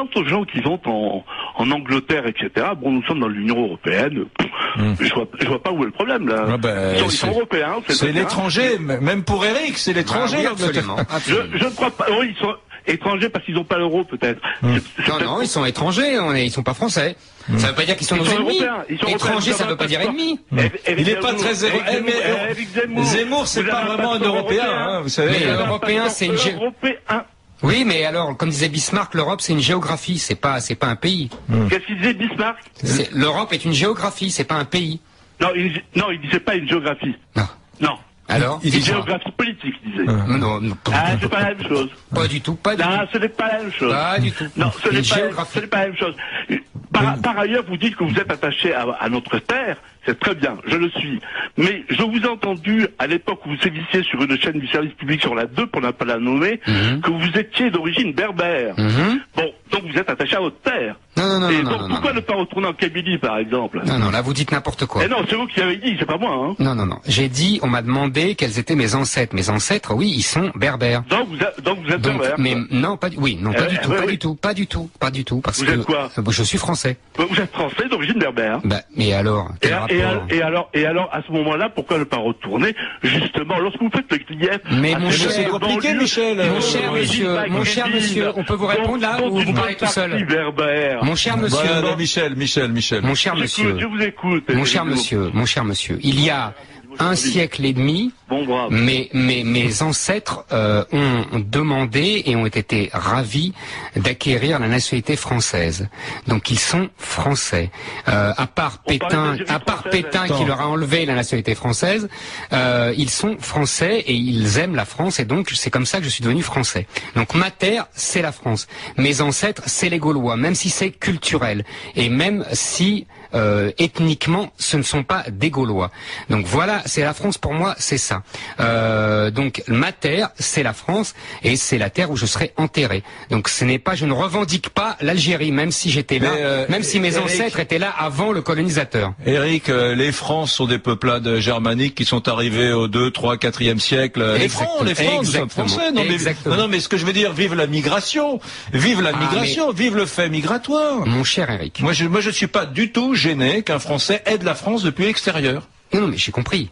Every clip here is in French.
quant aux gens qui vont en Angleterre, etc., bon, nous sommes dans l'Union européenne, je vois pas où est le problème, là. Ah ben, ils sont européens. C'est l'étranger, même pour Eric, c'est l'étranger. Oui, absolument. Je ne crois pas, oui, ils sont étrangers parce qu'ils n'ont pas l'euro, peut-être. Non, ils sont étrangers, ils sont pas français. Ça veut pas dire qu'ils sont nos ennemis. Étrangers, ça veut pas dire ennemis. Il n'est pas très Zemmour, c'est pas vraiment un Européen, hein, vous savez. Mais l'Européen, c'est une Oui, mais alors, comme disait Bismarck, l'Europe, c'est une géographie, c'est pas un pays. Qu'est-ce qu'il disait Bismarck? L'Europe est une géographie, c'est pas un pays. Non, il disait pas une géographie. Non. Alors, il dit géographie politique, il disait. Non, c'est pas la même chose. Pas du tout, Non, ce n'est pas la même chose. Pas du tout. Non, ce n'est pas la même chose. Par ailleurs, vous dites que vous êtes attaché à notre terre, c'est très bien, je le suis. Mais je vous ai entendu, à l'époque où vous sévissiez sur une chaîne du service public sur la 2, pour ne pas la nommer, que vous étiez d'origine berbère. Bon, donc vous êtes attaché à votre terre. Non. Pourquoi ne pas retourner en Kabylie, par exemple? Non, là vous dites n'importe quoi. Non, c'est vous qui avez dit, c'est pas moi, hein. Non. J'ai dit, on m'a demandé quels étaient mes ancêtres. Mes ancêtres, oui, ils sont berbères. Donc vous êtes berbère. Mais non, pas du tout, pas du tout. Parce vous êtes quoi? Je suis français. Vous êtes français d'origine berbère. Mais alors, et alors, à ce moment-là, pourquoi ne pas retourner, justement, lorsque vous faites le client? Mais mon cher, c'est compliqué, Michel. Mon cher monsieur, on peut vous répondre là, ou vous parlez tout seul? Mon cher monsieur. Voilà, Michel. Mon cher monsieur. Je vous écoute. Mon cher monsieur, il y a un siècle et demi, mes ancêtres ont demandé et ont été ravis d'acquérir la nationalité française. Donc ils sont français. À part Pétain qui leur a enlevé la nationalité française, ils sont français et ils aiment la France et donc c'est comme ça que je suis devenu français. Donc ma terre, c'est la France. Mes ancêtres, c'est les Gaulois, même si c'est culturel et même si ethniquement, ce ne sont pas des Gaulois. Donc voilà, c'est la France pour moi, c'est ça. Donc ma terre, c'est la France et c'est la terre où je serai enterré. Donc ce n'est pas, je ne revendique pas l'Algérie, même si j'étais là, même si mes ancêtres étaient là avant le colonisateur. Eric, les Francs sont des peuplades germaniques qui sont arrivés au 2, 3, 4e siècle. Les Francs, nous sommes français. Non, mais ce que je veux dire, vive la migration, vive le fait migratoire. Mon cher Eric. Moi, je suis pas du tout gêné qu'un Français aide la France depuis l'extérieur. Non, mais j'ai compris.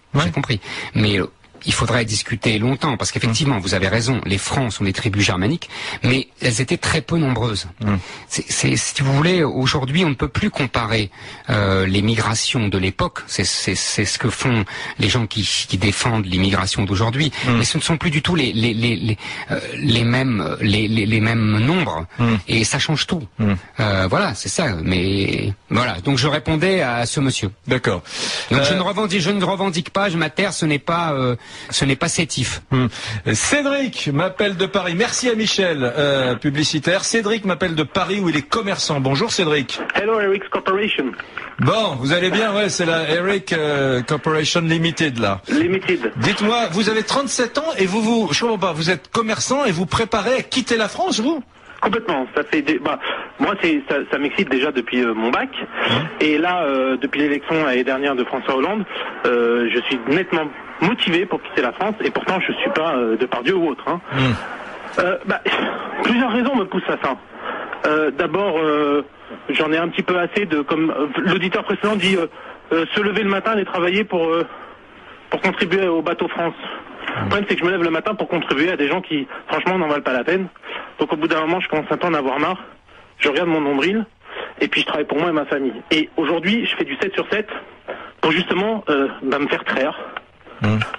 Mais il faudrait discuter longtemps, parce qu'effectivement, vous avez raison, les Francs sont des tribus germaniques, mais elles étaient très peu nombreuses. Si vous voulez, aujourd'hui, on ne peut plus comparer les migrations de l'époque, c'est ce que font les gens qui défendent l'immigration d'aujourd'hui, mais ce ne sont plus du tout les mêmes nombres, et ça change tout. Voilà, c'est ça, mais voilà, donc je répondais à ce monsieur. D'accord. Donc je ne revendique pas, ma terre, ce n'est pas sétif. Cédric m'appelle de Paris. Merci à Michel, publicitaire. Cédric m'appelle de Paris où il est commerçant. Bonjour Cédric. Hello Eric's Corporation. Bon, vous allez bien, ouais, c'est la Eric Corporation Limited là. Limited. Dites-moi, vous avez 37 ans et je comprends pas, vous êtes commerçant et vous préparez à quitter la France, vous? Complètement. Ça fait moi ça m'excite déjà depuis mon bac. Et là depuis l'élection l'année dernière de François Hollande, je suis nettement motivé pour quitter la France et pourtant je suis pas Depardieu ou autre. Plusieurs raisons me poussent à ça. D'abord, j'en ai un petit peu assez de, comme l'auditeur précédent dit, se lever le matin et travailler pour contribuer au bateau France. Le problème, c'est que je me lève le matin pour contribuer à des gens qui, franchement, n'en valent pas la peine. Donc, au bout d'un moment, je commence un peu à en avoir marre. Je regarde mon nombril, et puis je travaille pour moi et ma famille. Et aujourd'hui, je fais du 7 sur 7 pour justement me faire traire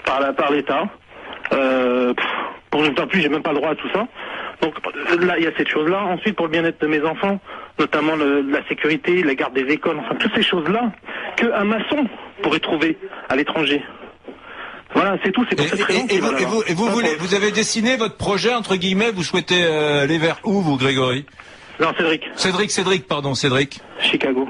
par l'État. Pour ne plus, j'ai même pas le droit à tout ça. Donc là, il y a cette chose-là. Ensuite, pour le bien-être de mes enfants, notamment la sécurité, la garde des écoles, enfin, toutes ces choses-là qu'un maçon pourrait trouver à l'étranger. Voilà, c'est tout, c'est pour cette raison. Et vous avez dessiné votre projet, entre guillemets, vous souhaitez aller vers où, vous, Grégory? Non, Cédric. Cédric. Chicago.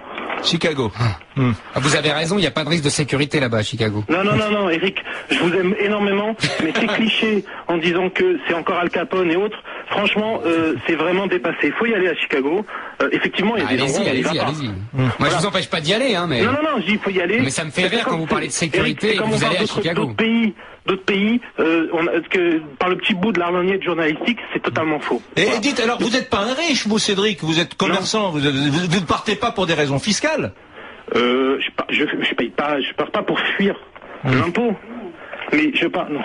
Vous avez raison, il n'y a pas de risque de sécurité là-bas à Chicago. Non, Eric, je vous aime énormément, mais ces clichés en disant que c'est encore Al Capone et autres, franchement, c'est vraiment dépassé. Il faut y aller à Chicago. Effectivement, il y a des endroits où on y va pas. Allez-y. Moi, je vous empêche pas d'y aller, hein, mais... Non, je dis, il faut y aller. Mais ça me fait rire quand vous parlez de sécurité et que vous allez à Chicago. D'autres pays, par le petit bout de l'arloniette journalistique, c'est totalement faux. Et dites, alors, vous n'êtes pas un riche, vous, Cédric, vous êtes commerçant, vous ne partez pas pour des raisons fiscales? Je pars pas pour fuir l'impôt, mais je pars, non.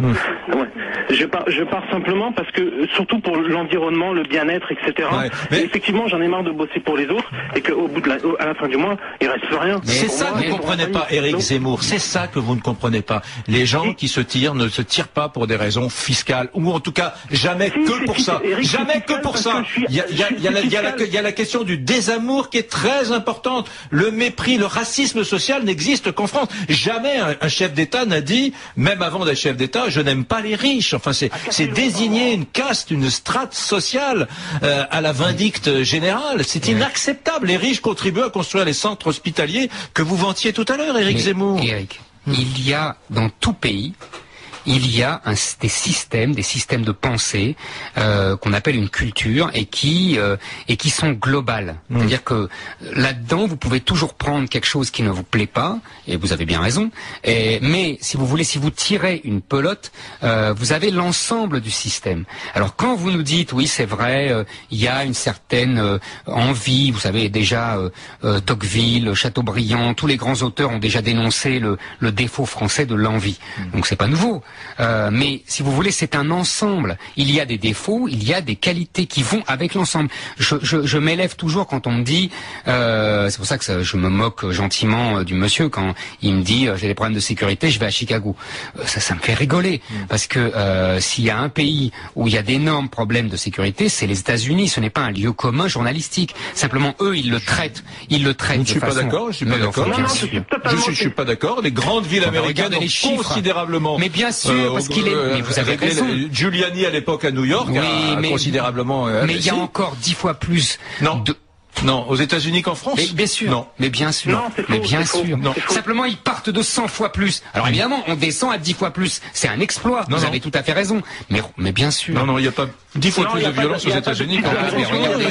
Ouais. Je pars simplement parce que, surtout pour l'environnement, le bien-être, etc. Ouais, mais... Effectivement, j'en ai marre de bosser pour les autres et qu'au bout à la fin du mois, il reste rien. C'est ça que vous ne comprenez pas, Éric Zemmour. C'est ça que vous ne comprenez pas. Les gens qui se tirent ne se tirent pas pour des raisons fiscales, ou en tout cas jamais que pour ça. Jamais que pour ça. Il y a la question du désamour qui est très importante. Le mépris, le racisme social n'existe qu'en France. Jamais un chef d'État n'a dit, même avant d'être chef d'État, je n'aime pas les riches. Enfin, c'est désigner une caste, une strate sociale à la vindicte générale. C'est inacceptable. Les riches contribuent à construire les centres hospitaliers que vous vantiez tout à l'heure, Éric Zemmour. Éric, il y a dans tout pays, il y a des systèmes de pensée qu'on appelle une culture et qui sont globales. C'est-à-dire que là-dedans, vous pouvez toujours prendre quelque chose qui ne vous plaît pas, et vous avez bien raison. Mais si vous tirez une pelote, vous avez l'ensemble du système. Alors quand vous nous dites, oui, c'est vrai, il y a une certaine envie, vous savez déjà, Tocqueville, Chateaubriand, tous les grands auteurs ont déjà dénoncé le défaut français de l'envie. Donc c'est pas nouveau. Mais si vous voulez, c'est un ensemble. Il y a des défauts, il y a des qualités qui vont avec l'ensemble. Je m'élève toujours quand on me dit, c'est pour ça que je me moque gentiment du monsieur quand il me dit j'ai des problèmes de sécurité, je vais à Chicago. Ça me fait rigoler parce que s'il y a un pays où il y a d'énormes problèmes de sécurité, c'est les États-Unis. Ce n'est pas un lieu commun journalistique. Simplement eux, ils le traitent. Je suis pas d'accord. Je suis pas d'accord. Les grandes villes américaines ont considérablement. Mais bien sûr, parce qu'il est. Mais vous avez raison. Giuliani à l'époque à New York a considérablement. Mais il y a encore 10 fois plus. Non, aux États-Unis qu'en France. Mais bien sûr. Non. Mais bien sûr. Non, c'est faux, mais bien sûr. Non. Simplement, ils partent de 100 fois plus. Alors évidemment, on descend à 10 fois plus. C'est un exploit. Vous avez tout à fait raison. Mais bien sûr. Non, il n'y a pas 10 fois plus de violence aux États-Unis qu'en France.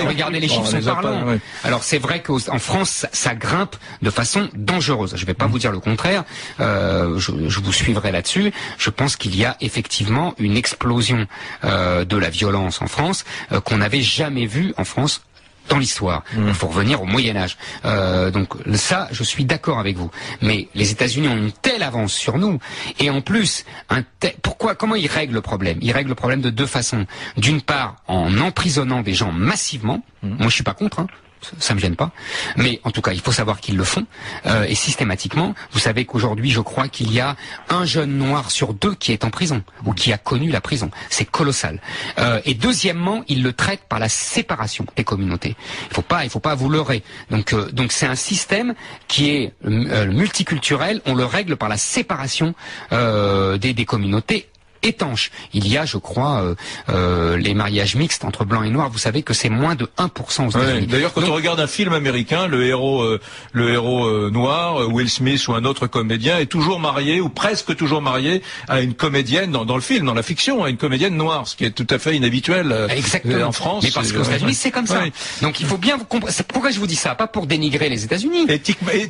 Regardez les chiffres sont parlants. Alors c'est vrai qu'en France, ça grimpe de façon dangereuse. Je ne vais pas vous dire le contraire. Je vous suivrai là-dessus. Je pense qu'il y a effectivement une explosion de la violence en France qu'on n'avait jamais vue en France dans l'histoire. Il faut revenir au Moyen-Âge. Donc ça, je suis d'accord avec vous. Mais les États-Unis ont une telle avance sur nous. Et en plus, comment ils règlent le problème? Ils règlent le problème de deux façons. D'une part, en emprisonnant des gens massivement. Moi, je suis pas contre, hein. Ça me gêne pas, mais en tout cas, il faut savoir qu'ils le font et systématiquement. Vous savez qu'aujourd'hui, je crois qu'il y a un jeune noir sur 2 qui est en prison ou qui a connu la prison. C'est colossal. Et deuxièmement, ils le traitent par la séparation des communautés. Il faut pas vous leurrer. Donc c'est un système qui est multiculturel. On le règle par la séparation des communautés étanche. Il y a, je crois, les mariages mixtes entre blancs et noirs. Vous savez que c'est moins de 1% aux États-Unis. D'ailleurs, quand on regarde un film américain, le héros noir, Will Smith ou un autre comédien est toujours marié ou presque toujours marié à une comédienne dans le film, dans la fiction, à une comédienne noire, ce qui est tout à fait inhabituel en France. Mais parce qu'aux États-Unis, c'est comme ça. Donc il faut bien vous comprendre. Pourquoi je vous dis ça? Pas pour dénigrer les États-Unis.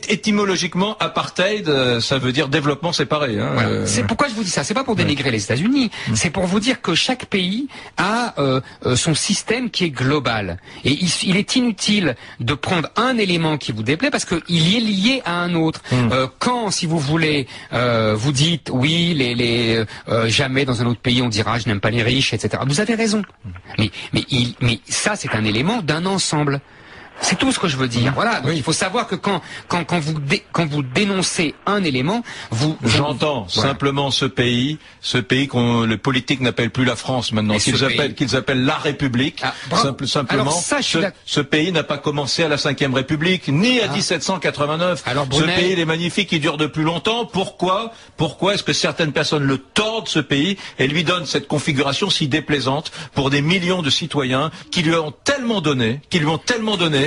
Étymologiquement, apartheid, ça veut dire développement séparé. Hein, voilà. C'est pourquoi je vous dis ça. C'est pas pour dénigrer les États-Unis. C'est pour vous dire que chaque pays a son système qui est global. Et il est inutile de prendre un élément qui vous déplaît parce qu'il est lié à un autre. Quand, si vous voulez, vous dites oui, jamais dans un autre pays on dira je n'aime pas les riches, etc. Vous avez raison. Mais ça c'est un élément d'un ensemble. C'est tout ce que je veux dire. Voilà. Donc il faut savoir que quand vous dénoncez un élément, J'entends simplement ce pays qu'on les politiques n'appellent plus la France maintenant, qu'ils appellent la République. Simplement. Ce pays n'a pas commencé à la 5e République ni à 1789. Ce pays il est magnifique, il dure depuis longtemps. Pourquoi est-ce que certaines personnes le tordent ce pays et lui donnent cette configuration si déplaisante pour des millions de citoyens qui lui ont tellement donné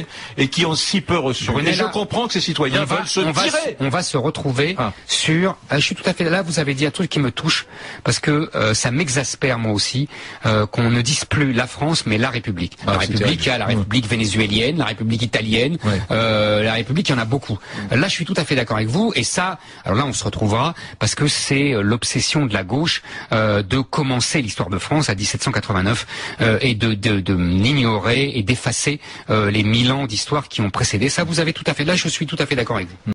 donnée et qui ont si peu reçu. Et je comprends que ces citoyens veulent se tirer. On va se retrouver sur... je suis tout à fait là, vous avez dit un truc qui me touche, parce que ça m'exaspère moi aussi, qu'on ne dise plus la France, mais la République. La République, il y a la République vénézuélienne, la République italienne, la République, il y en a beaucoup. Là, je suis tout à fait d'accord avec vous, et ça, alors là, on se retrouvera, parce que c'est l'obsession de la gauche de commencer l'histoire de France à 1789 et de n'ignorer et d'effacer les 1000 ans d'histoire qui ont précédé. Ça, vous avez tout à fait, là, je suis tout à fait d'accord avec vous.